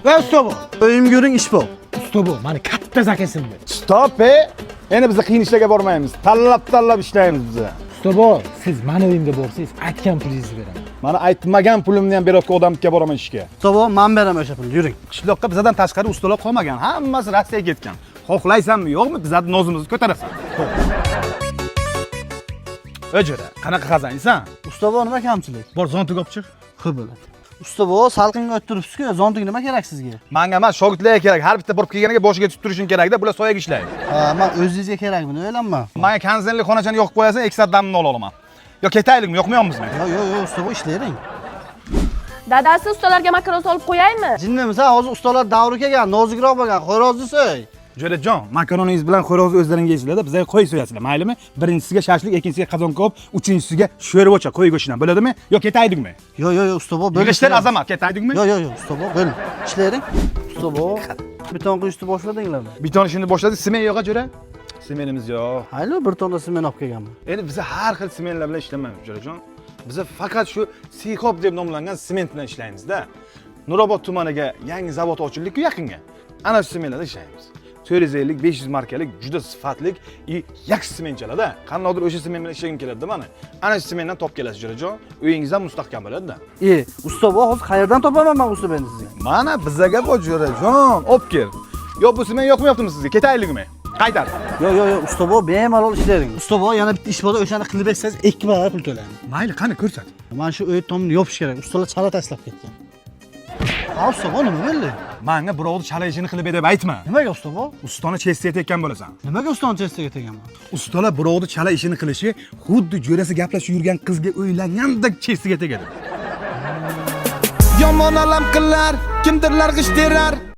Va ustobo. O'yim ko'ring ish bu. Ustobo, meni katta zakasimdi. Stop Endi biz qiyin ishlarga bormaymiz. Tanlab ishlaymiz biz. Ustobo, siz meni uyimga borsangiz, aytgan pulingizni beraman. Mana aytmagan pulimni ham berayotgan odamga boraman ishga. Ustobo, men beraman o'sha pulni, yuring. Qishloqqa bizdan tashqari ustalar qolmagan. Hammasi Rossiyaga ketgan. Xohlaysanmi, yo'qmi, bizning nozimizni ko'tarasan. O'jira, qanaqa qazansan? Ustobo, nima kamchilik? Bor zontiga olib chiq. Xo'p bo'ladi. Ustobo, salqinga o'tiribsiz-ku, zontik nima kerak sizga? Menga emas, shogirdlarga kerak. Har bitta borib kelganiga boshiga tutib turishing kerak-da, bular soyaga ishlaydi. Ha, men o'zingizga kerakmi, o'ylanma. Menga kanzellik xonachani yoqib qo'yasan, 2 soat damini olaman. Yo ketaylikmi, yo'qmayapmizmi? Yo'q, ustobo ishlayvering. Dadasi ustalarga makaron solib qo'yaymi? Jinnimiz, hozir ustalar davri kelgan, nozikroq bo'lgan, xo'rozni so'y. Jo'rajon, makaroningiz bilan xo'rozni o'zlaringiz yeysizlar-da, bizga qo'y so'yasizlar, maylimi? Birinchisiga shashlik, ikkinchisiga qozon ko'p, uchinchisiga sho'rvocha qo'y go'shtidan, bo'ladimi? Yo ketaydikmi? Yo'q, ustobo, bo'l. Yig'ishlar azamat, ketaydikmi? Yo'q, ustobo, bo'l. Ishlayvering. Ustobo, beton quyishni boshladinglarmi? Beton ishini boshladik, semen yo'q jo'ra. Semenimiz yo'q. Hayli, bir tonna semen olib kelganman. Endi biz har xil semenlar bilan ishlamaymiz, jo'rajon. Biz faqat shu Sixop deb nomlangan sement bilan ishlaymiz-da. Nurobod tumaniga yangi zavod ochildi-ku yaqinga. Ana shu sementlarda ishlaymiz. 450 500 markalik juda sifatli yaxshi sementchalar-da. Qanaqadir o'sha sement bilan ishlagim keladi-da mana. Ana shu sementdan top kelasiz, jo'rajon. Uyingiz ham mustahkam bo'ladi-da. Ustobo, hozir qayerdan topaman men ustabeni sizga? Mana bizga bor, jo'rajon. Olib kel. Yo, bu sement yoqmayaptimi sizga? Ketaylikmi? Qaytar. Yo'q, ustobo, bemalol ishlayvering. Ustobo, yana bitta ish bor, o'shani qilib bersangiz 2 barobar pul to'layman. Mayli, qani ko'rsat. Men shu o'y tomni yopish kerak. Ustalar chala tashlab ketgan. Ha, ustobo, nima bo'ldi? Menga birovni chala ishini qilib deb aytma. Nimaga ustobo? Ustani chestiga tekkan bo'lasan. Nimaga ustani chestiga tegaman? Ustalar birovni chala ishini qilishi xuddi jo'rasi gaplashib yurgan qizga o'ylangandek chestiga tegadi. Yomon alam qilar, kimdirlar g'ish terar.